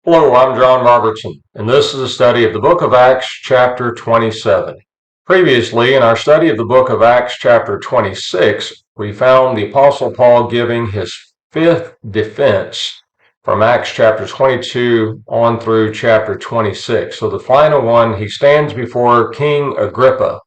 Hello, I'm John Robertson, and this is a study of the book of Acts, chapter 27. Previously, in our study of the book of Acts, chapter 26, we found the Apostle Paul giving his fifth defense from Acts chapter 22 on through chapter 26. So the final one, he stands before King Agrippa.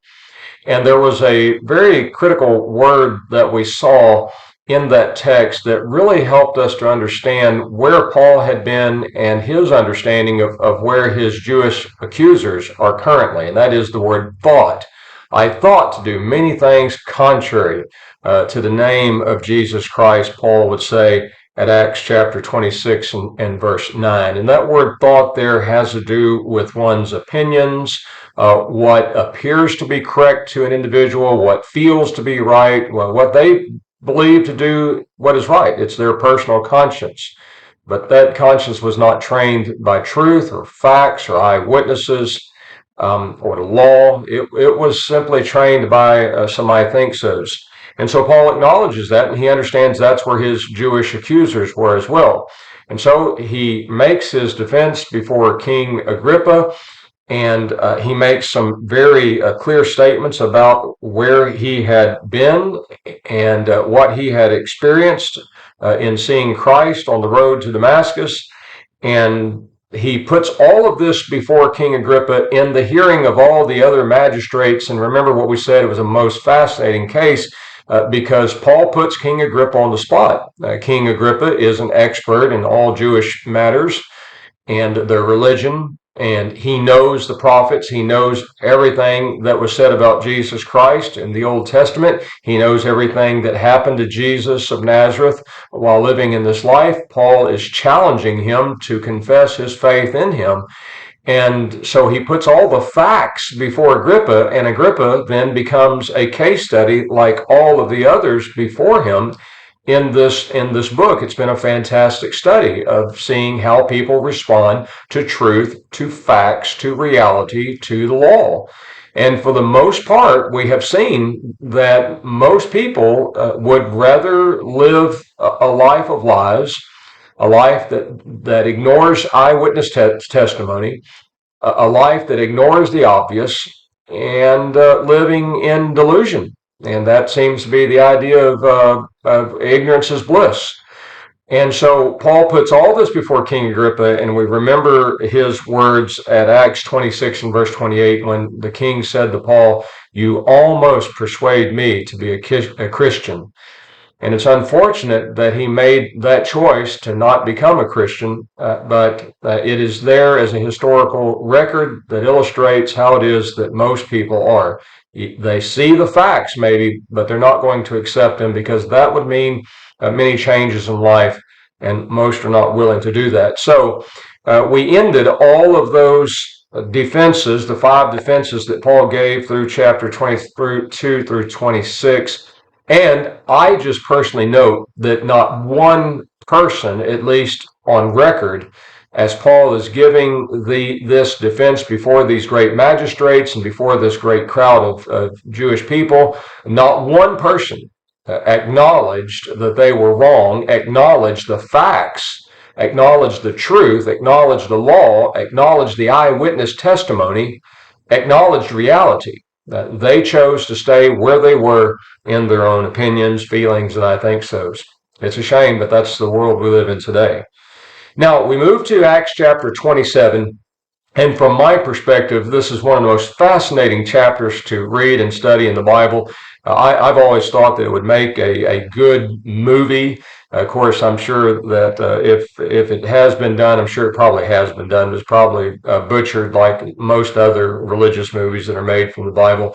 And there was a very critical word that we saw in that text that really helped us to understand where Paul had been and his understanding of where his Jewish accusers are currently. And that is the word thought. I thought to do many things contrary to the name of Jesus Christ, Paul would say at Acts chapter 26 and verse 9. And that word thought there has to do with one's opinions, what appears to be correct to an individual, what feels to be right, what they believe to do what is right. It's their personal conscience. But that conscience was not trained by truth or facts or eyewitnesses or the law. It was simply trained by some I think so's. And so Paul acknowledges that, and he understands that's where his Jewish accusers were as well. And so he makes his defense before King Agrippa, and he makes some very clear statements about where he had been and what he had experienced in seeing Christ on the road to Damascus. And he puts all of this before King Agrippa in the hearing of all the other magistrates. And remember what we said, it was a most fascinating case because Paul puts King Agrippa on the spot. King Agrippa is an expert in all Jewish matters and their religion, and he knows the prophets. He knows everything that was said about Jesus Christ in the Old Testament. He knows everything that happened to Jesus of Nazareth while living in this life. Paul is challenging him to confess his faith in him. And so he puts all the facts before Agrippa, and Agrippa then becomes a case study like all of the others before him in this book. It's been a fantastic study of seeing how people respond to truth, to facts, to reality, to the law. And for the most part, we have seen that most people would rather live a life of lies, a life that ignores eyewitness testimony, a life that ignores the obvious, and living in delusion. And that seems to be the idea of ignorance is bliss. And so Paul puts all this before King Agrippa, and we remember his words at Acts 26 and verse 28 when the king said to Paul, "You almost persuade me to be a Christian." And it's unfortunate that he made that choice to not become a Christian, but it is there as a historical record that illustrates how it is that most people are. They see the facts, maybe, but they're not going to accept them because that would mean many changes in life, and most are not willing to do that. So we ended all of those defenses, the five defenses that Paul gave through chapter 22 through 26. And I just personally note that not one person, at least on record, as Paul is giving this defense before these great magistrates and before this great crowd of Jewish people, not one person acknowledged that they were wrong, acknowledged the facts, acknowledged the truth, acknowledged the law, acknowledged the eyewitness testimony, acknowledged reality. They chose to stay where they were in their own opinions, feelings, and I think so's. It's a shame, but that's the world we live in today. Now, we move to Acts chapter 27, and from my perspective, this is one of the most fascinating chapters to read and study in the Bible. I've always thought that it would make a good movie. Of course, I'm sure that if it has been done, I'm sure it probably has been done. It's probably butchered like most other religious movies that are made from the Bible.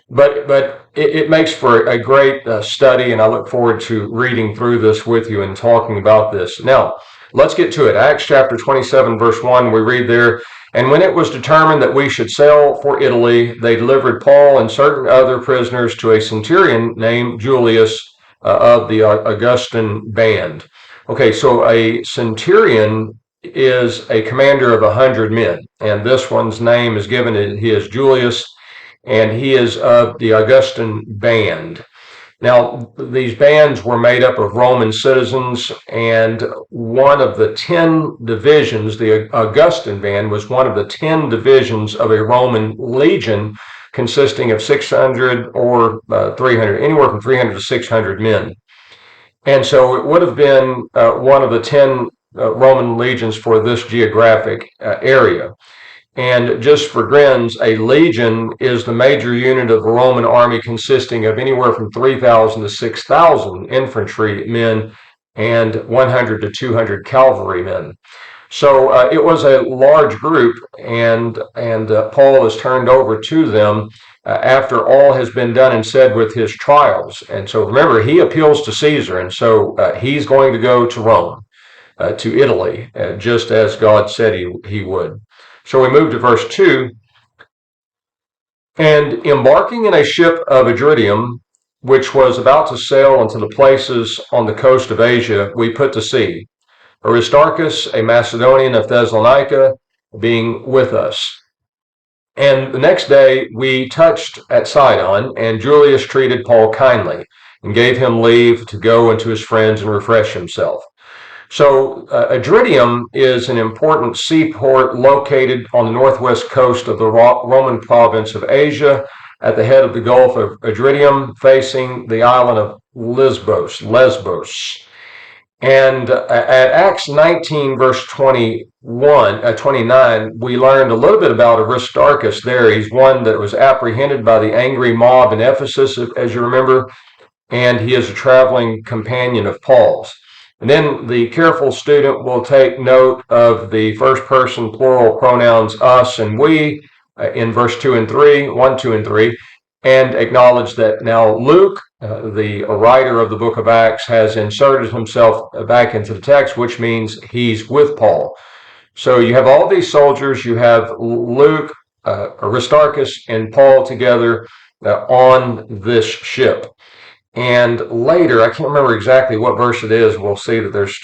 But it makes for a great study, and I look forward to reading through this with you and talking about this. Now, let's get to it. Acts chapter 27, verse 1, we read there, "And when it was determined that we should sail for Italy, they delivered Paul and certain other prisoners to a centurion named Julius of the Augustan band." Okay, so a centurion is a commander of 100 men, and this one's name is given, he is Julius, and he is of the Augustan band. Now, these bands were made up of Roman citizens, and one of the 10 divisions, the Augustan band, was one of the 10 divisions of a Roman legion consisting of 600 or 300, anywhere from 300 to 600 men. And so it would have been one of the 10 Roman legions for this geographic area. And just for grins, a legion is the major unit of the Roman army consisting of anywhere from 3,000 to 6,000 infantry men and 100 to 200 cavalry men. So it was a large group, and Paul is turned over to them after all has been done and said with his trials. And so remember, he appeals to Caesar, and so he's going to go to Rome, to Italy, just as God said he would. So we move to verse 2. And embarking in a ship of Adritium, which was about to sail into the places on the coast of Asia, we put to sea, Aristarchus, a Macedonian of Thessalonica, being with us. And the next day we touched at Sidon, and Julius treated Paul kindly and gave him leave to go into his friends and refresh himself. So Adritium is an important seaport located on the northwest coast of the Roman province of Asia, at the head of the Gulf of Adritium, facing the island of Lesbos. And at Acts 19, verse 29, we learned a little bit about Aristarchus there. He's one that was apprehended by the angry mob in Ephesus, as you remember, and he is a traveling companion of Paul's. And then the careful student will take note of the first person plural pronouns us and we in verse 2 and 3, 1, 2, and 3, and acknowledge that now Luke, the writer of the book of Acts, has inserted himself back into the text, which means he's with Paul. So you have all these soldiers, you have Luke, Aristarchus, and Paul together on this ship. And later, I can't remember exactly what verse it is, we'll see that there's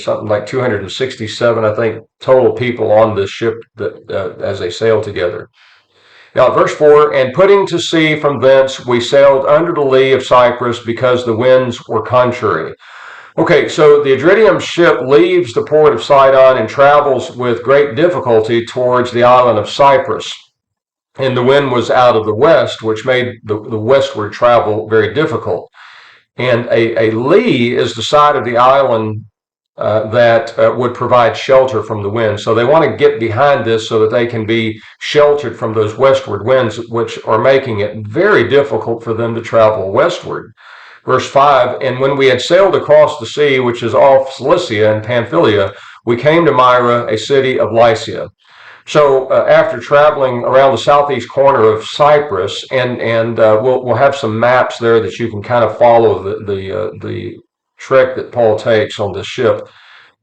something like 267, I think, total people on this ship that as they sail together. Now, verse 4, and putting to sea from thence, we sailed under the lee of Cyprus because the winds were contrary. Okay, so the Adritium ship leaves the port of Sidon and travels with great difficulty towards the island of Cyprus. And the wind was out of the west, which made the westward travel very difficult. And a lee is the side of the island that would provide shelter from the wind. So they want to get behind this so that they can be sheltered from those westward winds, which are making it very difficult for them to travel westward. Verse 5, and when we had sailed across the sea, which is off Cilicia and Pamphylia, we came to Myra, a city of Lycia. So after traveling around the southeast corner of Cyprus, and we'll have some maps there that you can kind of follow the trek that Paul takes on this ship.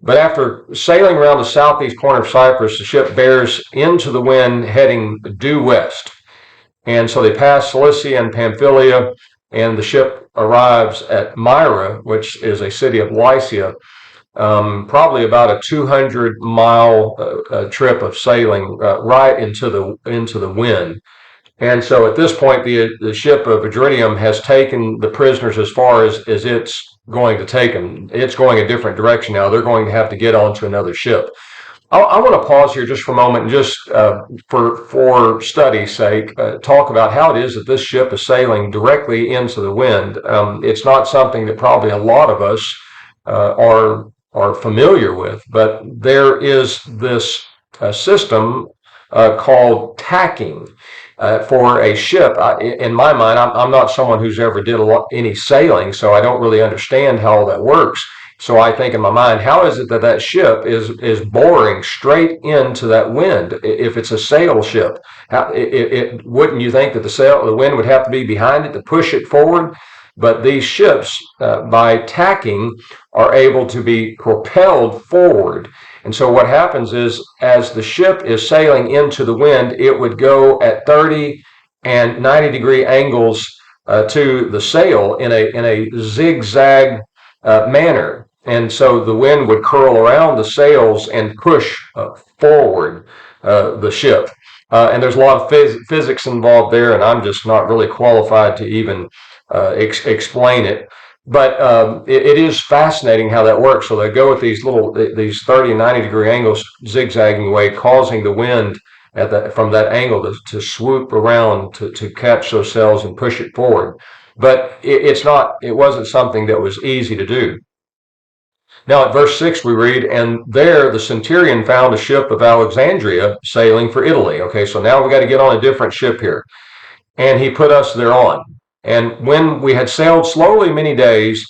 But after sailing around the southeast corner of Cyprus, the ship bears into the wind heading due west. And so they pass Cilicia and Pamphylia, and the ship arrives at Myra, which is a city of Lycia. Probably about a 200-mile trip of sailing right into the wind. And so at this point, the ship of Adritium has taken the prisoners as far as it's going to take them. It's going a different direction now. They're going to have to get onto another ship. I want to pause here just for a moment and just for study's sake, talk about how it is that this ship is sailing directly into the wind. It's not something that probably a lot of us are familiar with, but there is this system called tacking for a ship. In my mind, I'm not someone who's ever did any sailing, so I don't really understand how all that works. So I think in my mind, how is it that ship is boring straight into that wind? If it's a sail ship, wouldn't you think that the wind would have to be behind it to push it forward? But these ships, by tacking, are able to be propelled forward. And so what happens is, as the ship is sailing into the wind, it would go at 30 and 90-degree angles to the sail in a zigzag manner. And so the wind would curl around the sails and push forward the ship. And there's a lot of physics involved there, and I'm just not really qualified to even explain it. But it is fascinating how that works. So they go with these 30 and 90 degree angles, zigzagging away, causing the wind from that angle to swoop around to catch those cells and push it forward. But it wasn't something that was easy to do. Now at verse 6 we read, and there the centurion found a ship of Alexandria sailing for Italy. Okay, so now we got to get on a different ship here. And he put us thereon. And when we had sailed slowly many days,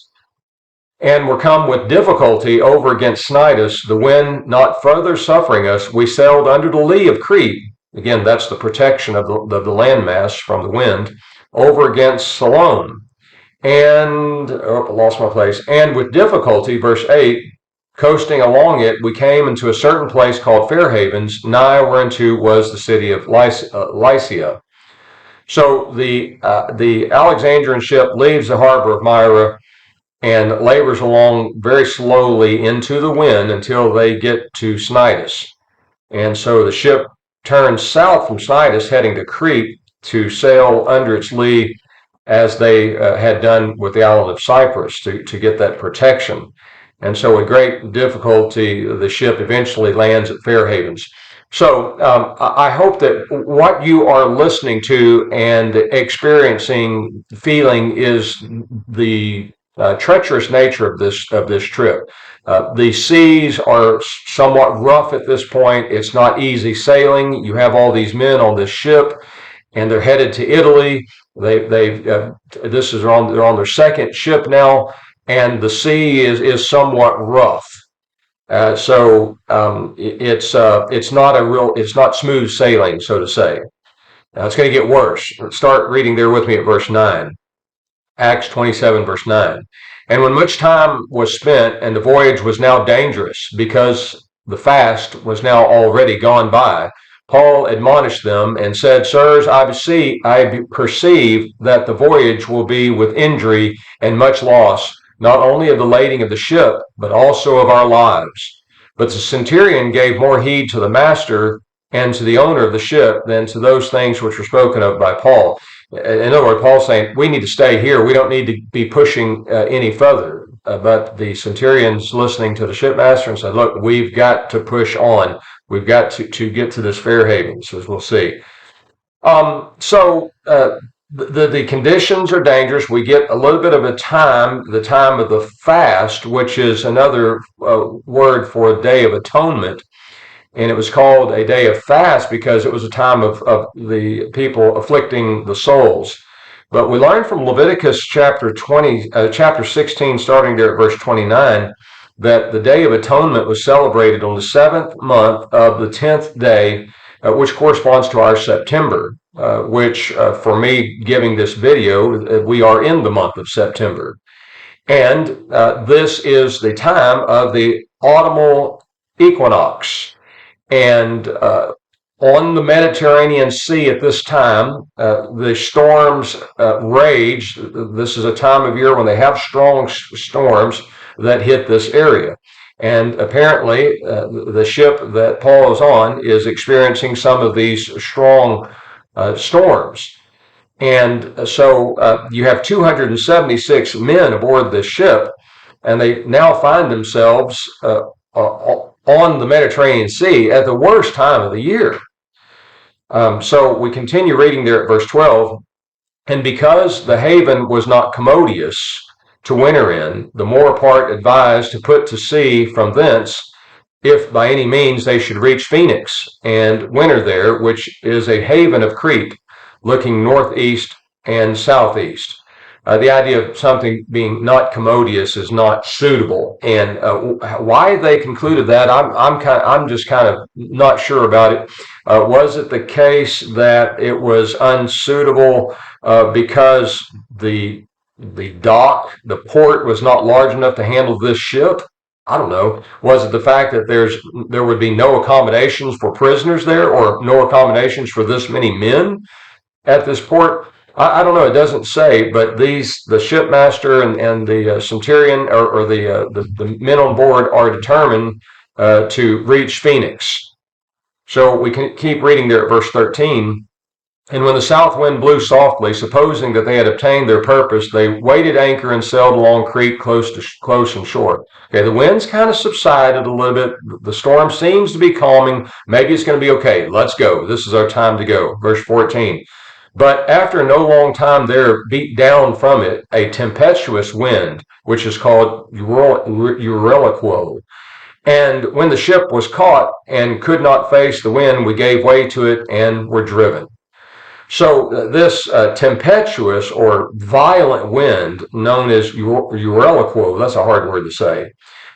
and were come with difficulty over against Cnidus, the wind not further suffering us, we sailed under the lee of Crete. Again, that's the protection of the landmass from the wind, over against Salome. And, I lost my place. And with difficulty, verse 8, coasting along it, we came into a certain place called Fair Havens, nigh whereunto was the city of Lycia. So the Alexandrian ship leaves the harbor of Myra and labors along very slowly into the wind until they get to Cnidus. And so the ship turns south from Cnidus, heading to Crete to sail under its lee as they had done with the island of Cyprus to get that protection. And so with great difficulty, the ship eventually lands at Fair Havens. So I hope that what you are listening to and experiencing, feeling, is the treacherous nature of this trip. The seas are somewhat rough at this point. It's not easy sailing. You have all these men on this ship, and they're headed to Italy. They're on their second ship now, and the sea is somewhat rough. So it's not smooth sailing, so to say. Now it's going to get worse. Start reading there with me at verse 9. Acts 27, verse 9. And when much time was spent, and the voyage was now dangerous, because the fast was now already gone by, Paul admonished them and said, Sirs, I perceive that the voyage will be with injury and much loss, not only of the lading of the ship, but also of our lives. But the centurion gave more heed to the master and to the owner of the ship than to those things which were spoken of by Paul. In other words, Paul's saying, we need to stay here. We don't need to be pushing any further. But the centurion's listening to the shipmaster and said, look, we've got to push on. We've got to get to this Fair Havens, as we'll see. The conditions are dangerous. We get a little bit of the time of the fast, which is another word for a Day of Atonement. And it was called a day of fast because it was a time of the people afflicting the souls. But we learn from Leviticus chapter 16, starting there at verse 29, that the Day of Atonement was celebrated on the 7th month of the 10th day, which corresponds to our September, which for me giving this video, we are in the month of September. And this is the time of the autumnal equinox. And on the Mediterranean Sea at this time, the storms rage. This is a time of year when they have strong storms that hit this area. And apparently, the ship that Paul is on is experiencing some of these strong storms. And so you have 276 men aboard this ship, and they now find themselves on the Mediterranean Sea at the worst time of the year. So we continue reading there at verse 12. And because the haven was not commodious to winter in, the more part advised to put to sea from thence, if by any means they should reach Phoenix and winter there, which is a haven of Crete, looking northeast and southeast. The idea of something being not commodious is not suitable, and why they concluded that, I'm just kind of not sure about it. Was it the case that it was unsuitable because the dock, the port, was not large enough to handle this ship? I don't know. Was it the fact that there would be no accommodations for prisoners there, or no accommodations for this many men at this port? I don't know. It doesn't say, but the shipmaster and the centurion or the men on board are determined to reach Phoenix. So we can keep reading there at verse 13. And when the south wind blew softly, supposing that they had obtained their purpose, they weighed anchor and sailed along creek close and short. Okay, the wind's kind of subsided a little bit. The storm seems to be calming. Maybe it's going to be okay. Let's go. This is our time to go. Verse 14. But after no long time there beat down from it a tempestuous wind, which is called Eureliquo. And when the ship was caught and could not face the wind, we gave way to it and were driven. So this tempestuous or violent wind, known as Eureliquo, that's a hard word to say.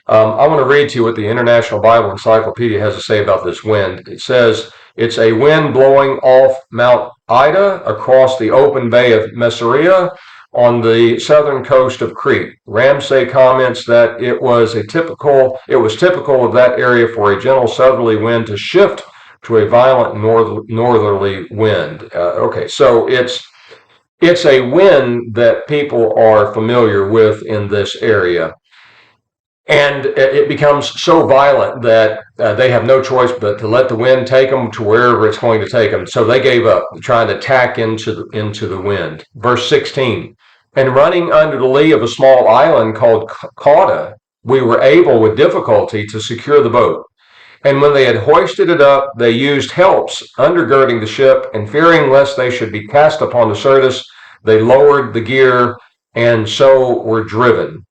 I want to read to you what the International Bible Encyclopedia has to say about this wind. It says, it's a wind blowing off Mount Ida across the open bay of Messeria on the southern coast of Crete. Ramsay comments that it was typical of that area for a gentle southerly wind to shift to a violent northerly wind. Okay, so it's a wind that people are familiar with in this area. And it becomes so violent that they have no choice but to let the wind take them to wherever it's going to take them. So they gave up, trying to tack into the wind. Verse 16, and running under the lee of a small island called Cauda, we were able with difficulty to secure the boat. And when they had hoisted it up, they used helps undergirding the ship, and fearing lest they should be cast upon the Syrtis, they lowered the gear and so were driven.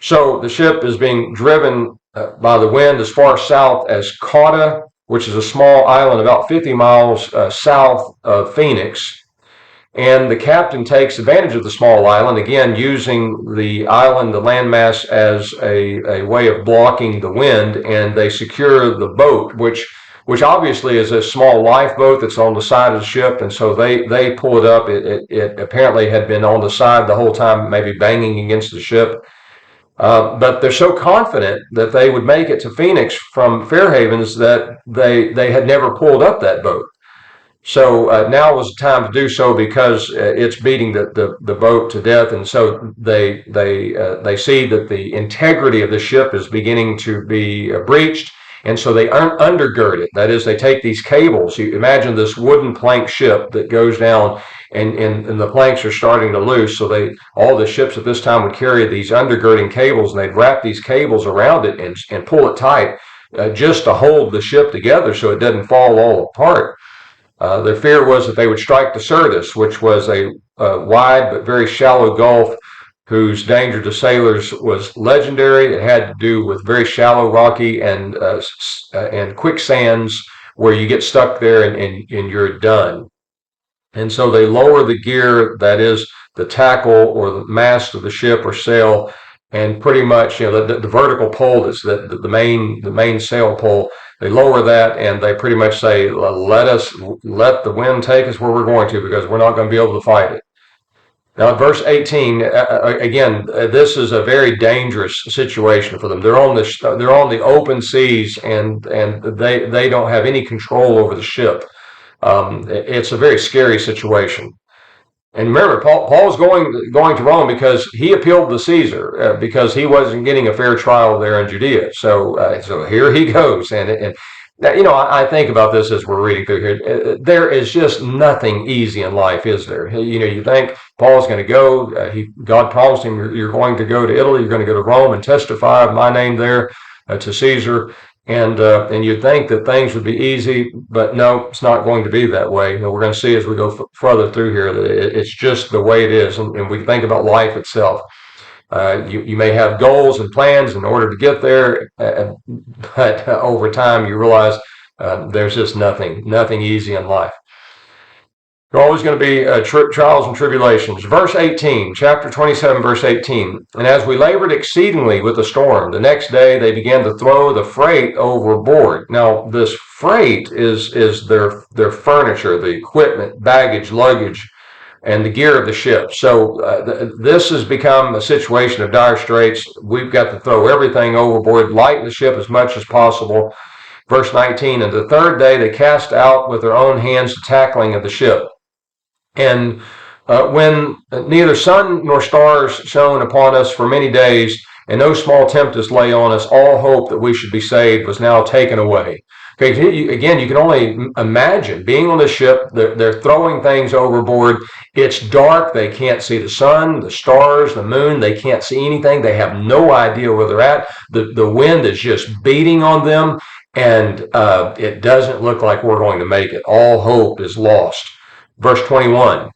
So the ship is being driven by the wind as far south as Cauda, which is a small island about 50 miles south of Phoenix. And the captain takes advantage of the small island, again, using the island, the landmass, as a way of blocking the wind, and they secure the boat, which obviously is a small lifeboat that's on the side of the ship, and so they pull it up. It apparently had been on the side the whole time, maybe banging against the ship. But they're so confident that they would make it to Phoenix from Fairhavens that they had never pulled up that boat. So now was the time to do so because it's beating the boat to death, and so they see that the integrity of the ship is beginning to be breached, and so they undergird it. That is, they take these cables. You imagine this wooden plank ship that goes down, and the planks are starting to loose. So all the ships at this time would carry these undergirding cables, and they'd wrap these cables around it and pull it tight just to hold the ship together so it doesn't fall all apart. Their fear was that they would strike the Syrtis, which was a wide but very shallow gulf whose danger to sailors was legendary. It had to do with very shallow, rocky, and quicksands where you get stuck there and you're done. And so they lower the gear, that is the tackle or the mast of the ship or sail, and pretty much, the vertical pole that's the main sail pole. They lower that and they pretty much say, let the wind take us where we're going to, because we're not going to be able to fight it. Now, in verse 18, again, this is a very dangerous situation for them. They're on the open seas, and they don't have any control over the ship. It's a very scary situation. And remember, Paul's going to Rome because he appealed to Caesar because he wasn't getting a fair trial there in Judea. So here he goes. And I think about this as we're reading through here. There is just nothing easy in life, is there? You think Paul's going to go. God promised him, you're going to go to Italy. You're going to go to Rome and testify of my name there to Caesar. And you'd think that things would be easy, but no, it's not going to be that way. We're going to see as we go further through here that it's just the way it is. And we think about life itself. You may have goals and plans in order to get there, but over time you realize there's just nothing easy in life. There are always going to be trials and tribulations. Verse 18, chapter 27, verse 18. And as we labored exceedingly with the storm, the next day they began to throw the freight overboard. Now, this freight is their furniture, the equipment, baggage, luggage, and the gear of the ship. So this has become a situation of dire straits. We've got to throw everything overboard, lighten the ship as much as possible. Verse 19, and the third day they cast out with their own hands the tackling of the ship. And when neither sun nor stars shone upon us for many days, and no small tempest lay on us, all hope that we should be saved was now taken away. Okay, again, you can only imagine being on the ship. They're throwing things overboard. It's dark. They can't see the sun, the stars, the moon. They can't see anything. They have no idea where they're at. The wind is just beating on them, and it doesn't look like we're going to make it. All hope is lost. Verse 21,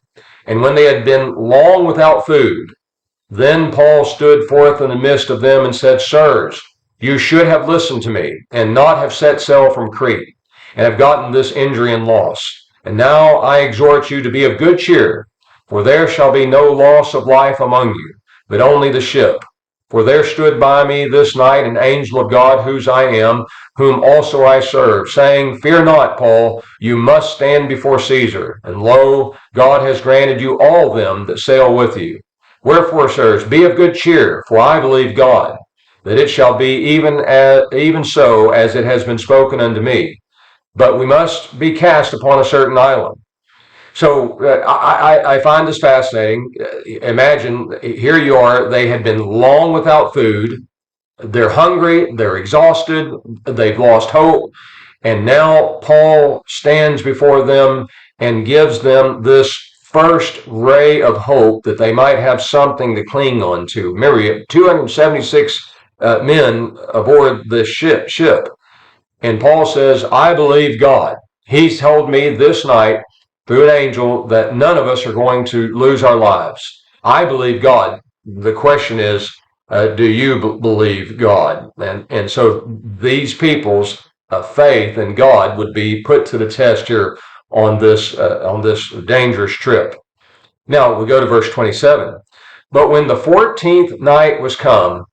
and when they had been long without food, then Paul stood forth in the midst of them and said, Sirs, you should have listened to me and not have set sail from Crete and have gotten this injury and loss. And now I exhort you to be of good cheer, for there shall be no loss of life among you, but only the ship. For there stood by me this night an angel of God, whose I am, whom also I serve, saying, Fear not, Paul, you must stand before Caesar. And lo, God has granted you all them that sail with you. Wherefore, sirs, be of good cheer, for I believe God, that it shall be even so as it has been spoken unto me. But we must be cast upon a certain island. So I find this fascinating. Imagine, here you are, they had been long without food. They're hungry, they're exhausted, they've lost hope. And now Paul stands before them and gives them this first ray of hope that they might have something to cling on to. Remember, you have 276 men aboard this ship. And Paul says, I believe God. He's told me this night through an angel that none of us are going to lose our lives. I believe God. The question is, do you believe God? And so these people's faith in God would be put to the test here on this dangerous trip. Now we go to verse 27. But when the 14th night was come,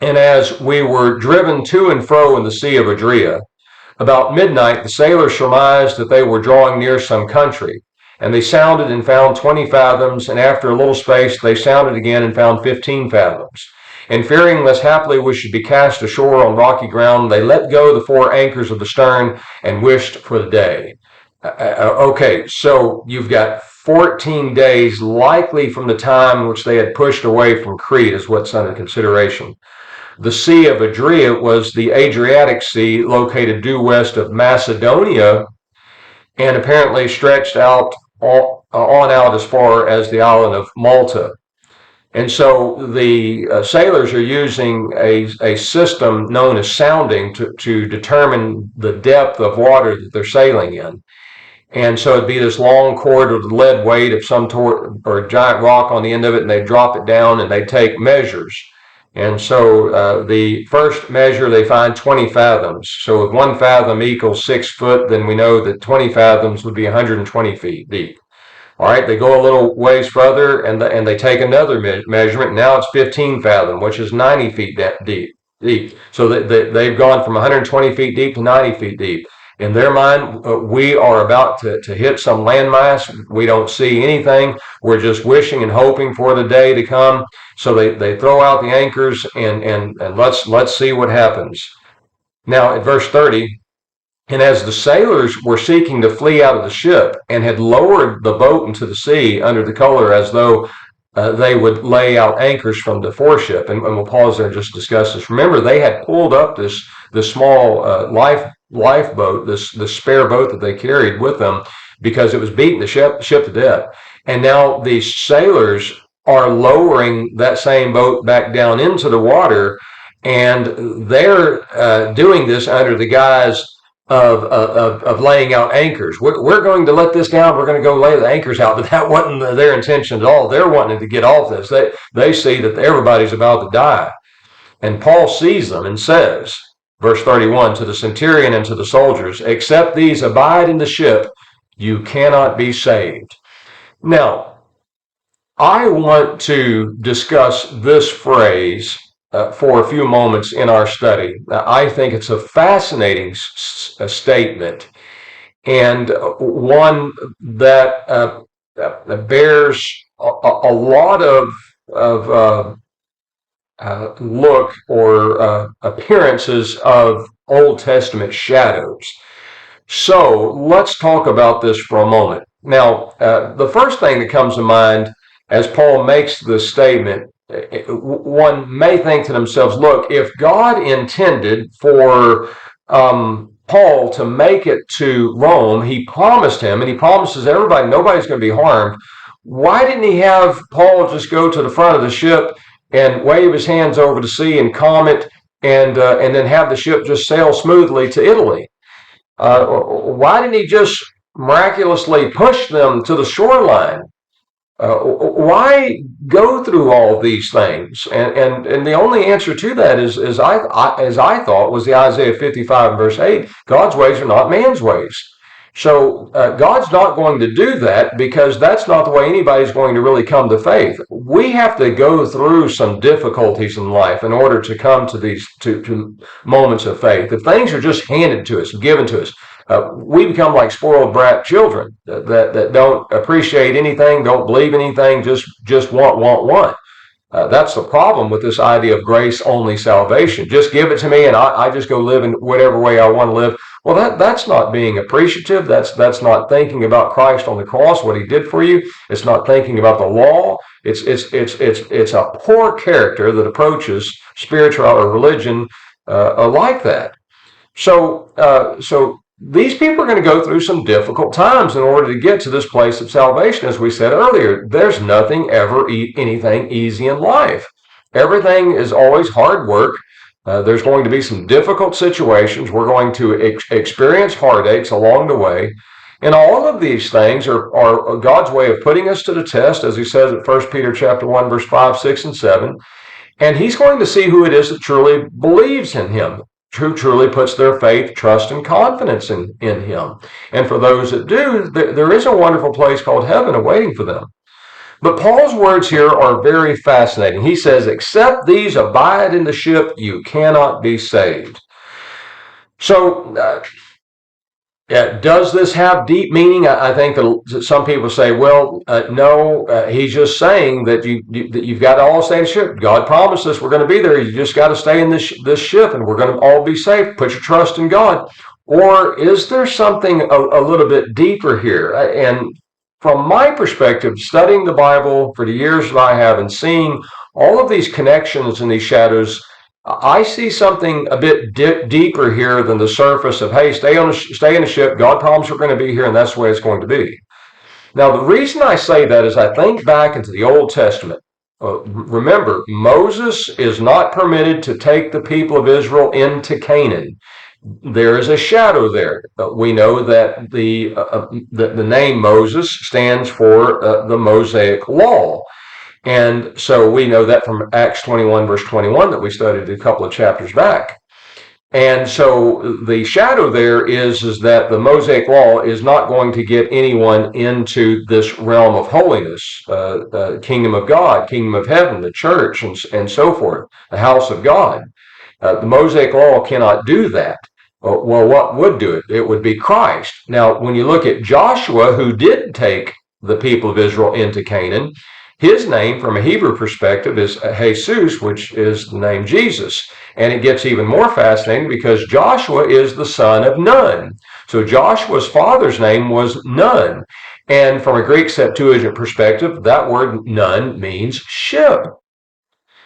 and as we were driven to and fro in the sea of Adria, about midnight the sailors surmised that they were drawing near some country. And they sounded and found 20 fathoms, and after a little space they sounded again and found 15 fathoms. And fearing lest haply we should be cast ashore on rocky ground, they let go the 4 anchors of the stern and wished for the day. Okay, so you've got 14 days likely from the time in which they had pushed away from Crete is what's under consideration. The Sea of Adria was the Adriatic Sea located due west of Macedonia and apparently stretched out on out as far as the island of Malta. And so the sailors are using a system known as sounding to determine the depth of water that they're sailing in. And so it'd be this long cord with lead weight of some or a giant rock on the end of it, and they drop it down and they take measures. And so the first measure, they find 20 fathoms. So if 1 fathom equals 6 foot, then we know that 20 fathoms would be 120 feet deep. All right, they go a little ways further and they take another measurement. Now it's 15 fathom, which is 90 feet deep. So they've gone from 120 feet deep to 90 feet deep. In their mind, we are about to hit some landmass. We don't see anything. We're just wishing and hoping for the day to come. So they throw out the anchors and let's see what happens. Now at verse 30, and as the sailors were seeking to flee out of the ship and had lowered the boat into the sea under the color as though they would lay out anchors from the foreship, and we'll pause there and just discuss this. Remember, they had pulled up this small lifeboat, this spare boat that they carried with them, because it was beating the ship to death. And now the sailors are lowering that same boat back down into the water, and they're doing this under the guise of laying out anchors. We're going to let this down. We're going to go lay the anchors out. But that wasn't their intention at all. They're wanting to get off this. They see that everybody's about to die. And Paul sees them and says, verse 31, to the centurion and to the soldiers, except these abide in the ship, you cannot be saved. Now, I want to discuss this phrase for a few moments in our study. I think it's a fascinating statement and one that bears a lot of look or appearances of Old Testament shadows. So let's talk about this for a moment. Now, the first thing that comes to mind as Paul makes this statement, one may think to themselves, look, if God intended for Paul to make it to Rome. He promised him, and he promises everybody, nobody's going to be harmed. Why didn't he have Paul just go to the front of the ship and wave his hands over the sea and calm it, and then have the ship just sail smoothly to Italy? Why didn't he just miraculously push them to the shoreline? Why go through all these things? And the only answer to that is, as I thought, was the Isaiah 55 verse 8. God's ways are not man's ways. So God's not going to do that, because that's not the way anybody's going to really come to faith. We have to go through some difficulties in life in order to come to these to moments of faith. If things are just handed to us, given to us, we become like spoiled brat children that don't appreciate anything, don't believe anything, just want. That's the problem with this idea of grace-only salvation. Just give it to me, and I just go live in whatever way I want to live. Well, that's not being appreciative. That's not thinking about Christ on the cross, what he did for you. It's not thinking about the law. It's a poor character that approaches spiritual or religion like that. So these people are going to go through some difficult times in order to get to this place of salvation. As we said earlier, there's nothing ever anything easy in life. Everything is always hard work. There's going to be some difficult situations. We're going to experience heartaches along the way. And all of these things are God's way of putting us to the test, as he says at 1 Peter chapter 1, verse 5, 6, and 7. And he's going to see who it is that truly believes in him, who truly puts their faith, trust, and confidence in him. And for those that do, there is a wonderful place called heaven awaiting for them. But Paul's words here are very fascinating. He says, except these abide in the ship, you cannot be saved. So, does this have deep meaning? I think that some people say, well, no, he's just saying that you've got to all stay in the ship. God promised us we're going to be there. You just got to stay in this ship, and we're going to all be safe. Put your trust in God. Or is there something a little bit deeper here? And from my perspective, studying the Bible for the years that I have and seeing all of these connections and these shadows, I see something a bit deeper here than the surface of, hey, stay in the ship. God promised we're going to be here, and that's the way it's going to be. Now, the reason I say that is I think back into the Old Testament. Remember, Moses is not permitted to take the people of Israel into Canaan. There is a shadow there. We know that the name Moses stands for the Mosaic Law. And so we know that from Acts 21, verse 21, that we studied a couple of chapters back. And so the shadow there is that the Mosaic Law is not going to get anyone into this realm of holiness, kingdom of God, kingdom of heaven, the church, and so forth, the house of God. The Mosaic Law cannot do that. Well, what would do it? It would be Christ. Now, when you look at Joshua, who did take the people of Israel into Canaan, his name, from a Hebrew perspective, is Jesus, which is the name Jesus. And it gets even more fascinating because Joshua is the son of Nun. So Joshua's father's name was Nun. And from a Greek Septuagint perspective, that word Nun means ship.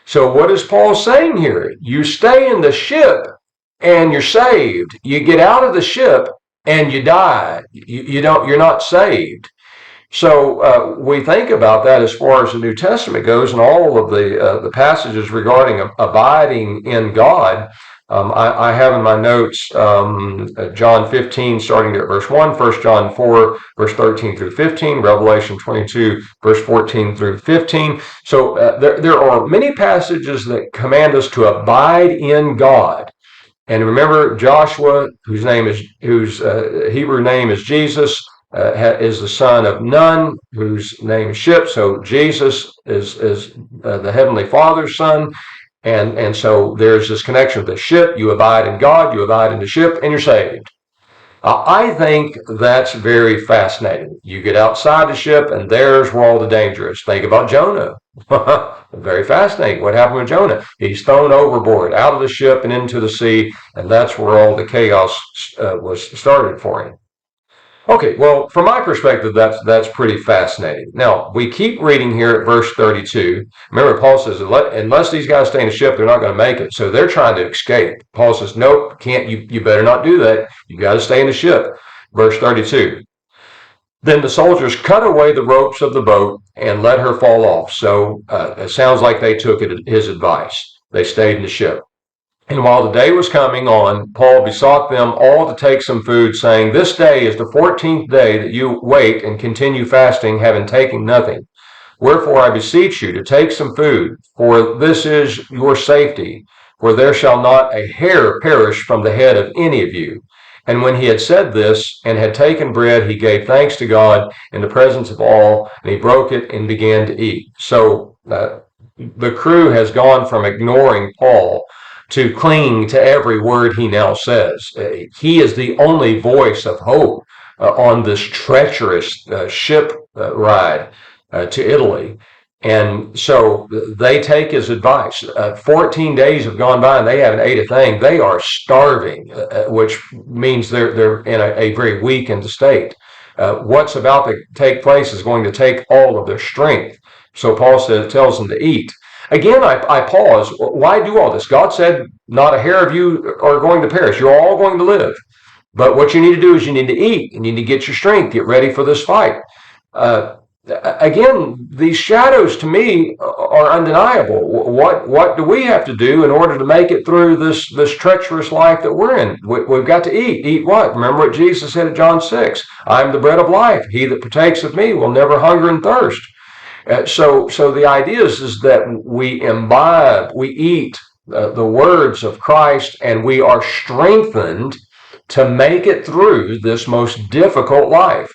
So what is Paul saying here? You stay in the ship and you're saved. You get out of the ship and you die. You're not saved. So we think about that as far as the New Testament goes, and all of the passages regarding abiding in God. I have in my notes John 15, starting at verse 1, 1 John 4, verse 13 through 15, Revelation 22, verse 14 through 15. So there are many passages that command us to abide in God. And remember, Joshua, whose Hebrew name is Jesus, is the son of Nun, whose name is Ship. So Jesus is the Heavenly Father's son. And so there's this connection with the ship. You abide in God, you abide in the ship, and you're saved. I think that's very fascinating. You get outside the ship, and there's where all the danger is. Think about Jonah. Very fascinating. What happened with Jonah? He's thrown overboard, out of the ship and into the sea, and that's where all the chaos was started for him. Okay, well, from my perspective, that's pretty fascinating. Now, we keep reading here at verse 32. Remember, Paul says, unless these guys stay in the ship, they're not going to make it. So they're trying to escape. Paul says, nope, can't you better not do that. You got to stay in the ship. Verse 32. Then the soldiers cut away the ropes of the boat and let her fall off. So it sounds like they took his advice. They stayed in the ship. And while the day was coming on, Paul besought them all to take some food, saying, This day is the 14th day that you wait and continue fasting, having taken nothing. Wherefore I beseech you to take some food, for this is your safety, for there shall not a hair perish from the head of any of you. And when he had said this, and had taken bread, he gave thanks to God in the presence of all, and he broke it and began to eat. So the crew has gone from ignoring Paul to cling to every word he now says. He is the only voice of hope on this treacherous ship ride to Italy. And so they take his advice. 14 days have gone by and they haven't ate a thing. They are starving, which means they're in a very weakened state. What's about to take place is going to take all of their strength. So Paul tells them to eat. Again, I pause. Why do all this? God said, not a hair of you are going to perish. You're all going to live. But what you need to do is you need to eat. You need to get your strength, get ready for this fight. Uh, Again, these shadows to me are undeniable. What do we have to do in order to make it through this treacherous life that we're in? We've got to eat. Eat what? Remember what Jesus said in John 6. I am the bread of life. He that partakes of me will never hunger and thirst. So the idea is that we imbibe, we eat the words of Christ, and we are strengthened to make it through this most difficult life.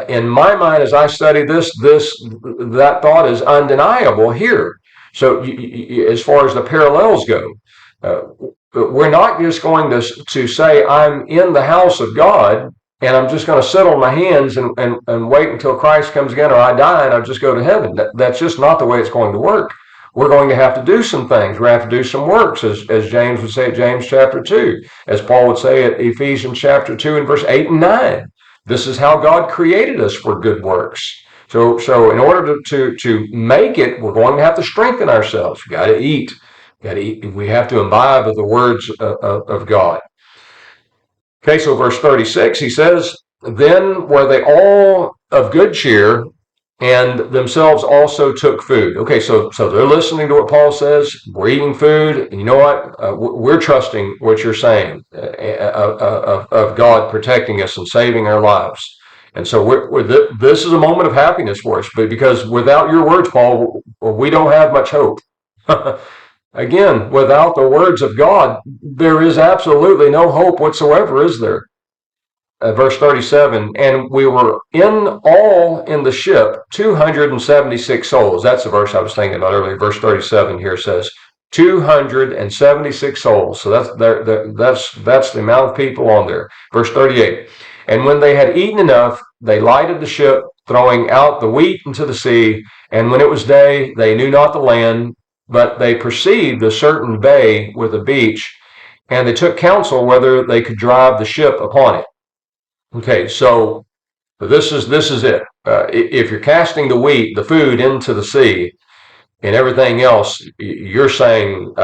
In my mind, as I study that thought is undeniable here. So, as far as the parallels go, uh, we're not just going to say I'm in the house of God and I'm just going to sit on my hands and wait until Christ comes again, or I die and I just go to heaven. That's just not the way it's going to work. We're going to have to do some things. We have to do some works, as James would say at James chapter 2, as Paul would say at Ephesians chapter 2 and verse 8 and 9. This is how God created us for good works. So in order to make it, we're going to have to strengthen ourselves. We got to eat. We have to imbibe of the words of God. Okay, so verse 36, he says, Then were they all of good cheer, and themselves also took food. Okay, so they're listening to what Paul says. We're eating food, and you know what? We're trusting what you're saying of God protecting us and saving our lives. And so this is a moment of happiness for us, but because without your words, Paul, we don't have much hope. Again, without the words of God, there is absolutely no hope whatsoever, is there? Verse 37, and we were all in the ship 276 souls. That's the verse I was thinking about earlier. Verse 37 here says 276 souls. So that's the amount of people on there. Verse 38, and when they had eaten enough, they lighted the ship, throwing out the wheat into the sea. And when it was day, they knew not the land, but they perceived a certain bay with a beach, and they took counsel whether they could drive the ship upon it. Okay, so this is it. If you're casting the food into the sea, and everything else, you're saying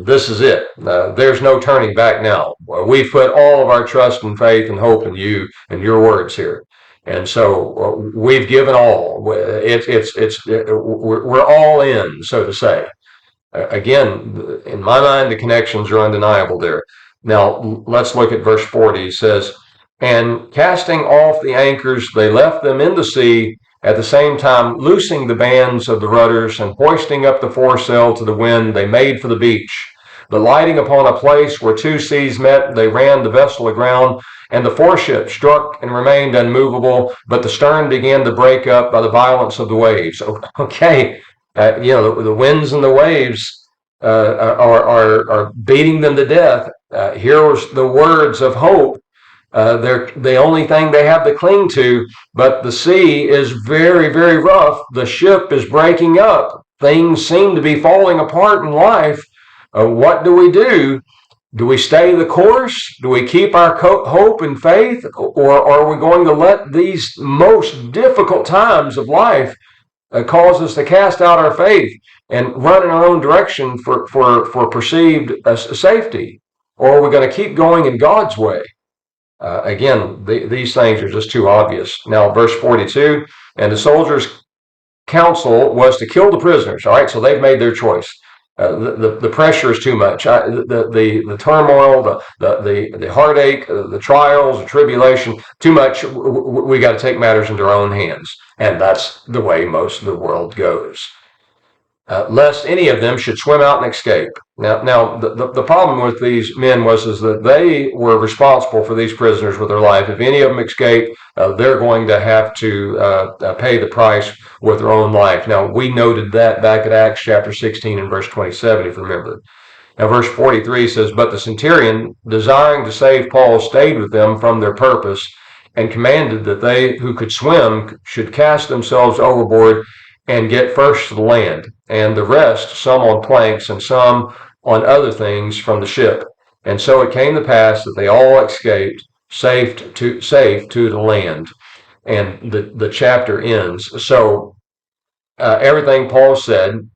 this is it. There's no turning back now. We've put all of our trust and faith and hope in you and your words here, and so we've given all. We're all in, so to say. Again, in my mind, the connections are undeniable there. Now, let's look at verse 40. He says, and casting off the anchors, they left them in the sea, at the same time loosing the bands of the rudders, and hoisting up the foresail to the wind, they made for the beach. But lighting upon a place where two seas met, they ran the vessel aground, and the foreship struck and remained unmovable, but the stern began to break up by the violence of the waves. Okay, the winds and the waves are beating them to death. Here was the words of hope. They're the only thing they have to cling to, but the sea is very, very rough. The ship is breaking up. Things seem to be falling apart in life. What do we do? Do we stay the course? Do we keep our hope and faith? Or are we going to let these most difficult times of life cause us to cast out our faith and run in our own direction for perceived safety? Or are we going to keep going in God's way? Again, these things are just too obvious. Now, verse 42, and the soldiers' counsel was to kill the prisoners. All right, so they've made their choice. The pressure is too much. The turmoil, the heartache, the trials, the tribulation, too much. We got to take matters into our own hands, and that's the way most of the world goes. Lest any of them should swim out and escape. Now, the problem with these men was that they were responsible for these prisoners with their life. If any of them escape, they're going to have to pay the price with their own life. Now, we noted that back at Acts chapter 16 and verse 27, if you remember. Now, verse 43 says, but the centurion, desiring to save Paul, stayed with them from their purpose and commanded that they who could swim should cast themselves overboard and get first to the land, and the rest, some on planks and some on other things from the ship. And so it came to pass that they all escaped safe to the land. And the chapter ends. So everything Paul said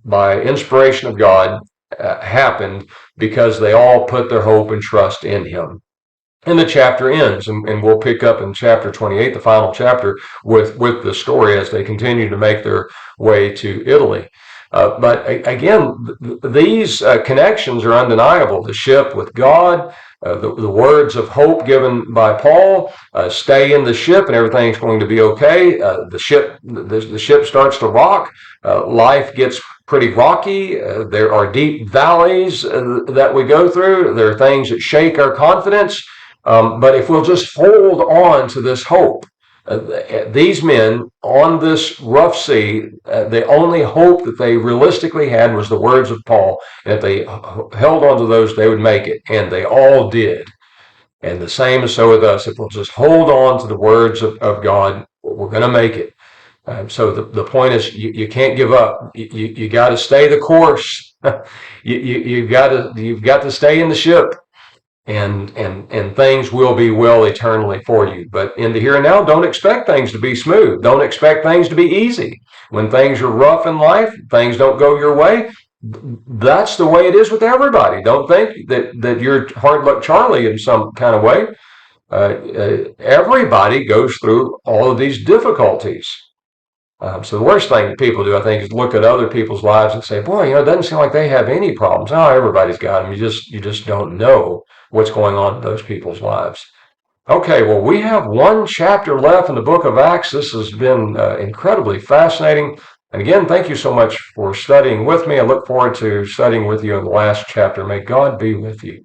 by inspiration of God happened because they all put their hope and trust in him. And the chapter ends, and we'll pick up in chapter 28, the final chapter, with the story as they continue to make their way to Italy. But again, these connections are undeniable. The ship with God, the words of hope given by Paul, stay in the ship and everything's going to be okay. The ship starts to rock. Life gets pretty rocky. There are deep valleys that we go through. There are things that shake our confidence. But if we'll just hold on to this hope, these men on this rough sea, the only hope that they realistically had was the words of Paul. And if they held on to those, they would make it. And they all did. And the same is so with us. If we'll just hold on to the words of God, we're going to make it. So the point is, you can't give up. You got to stay the course. You've got to stay in the ship. And things will be well eternally for you. But in the here and now, don't expect things to be smooth. Don't expect things to be easy. When things are rough in life, things don't go your way. That's the way it is with everybody. Don't think that you're hard luck Charlie in some kind of way. Everybody goes through all of these difficulties. So the worst thing that people do, I think, is look at other people's lives and say, boy, it doesn't seem like they have any problems. Oh, everybody's got them. You just don't know what's going on in those people's lives. Okay, well, we have one chapter left in the book of Acts. This has been incredibly fascinating. And again, thank you so much for studying with me. I look forward to studying with you in the last chapter. May God be with you.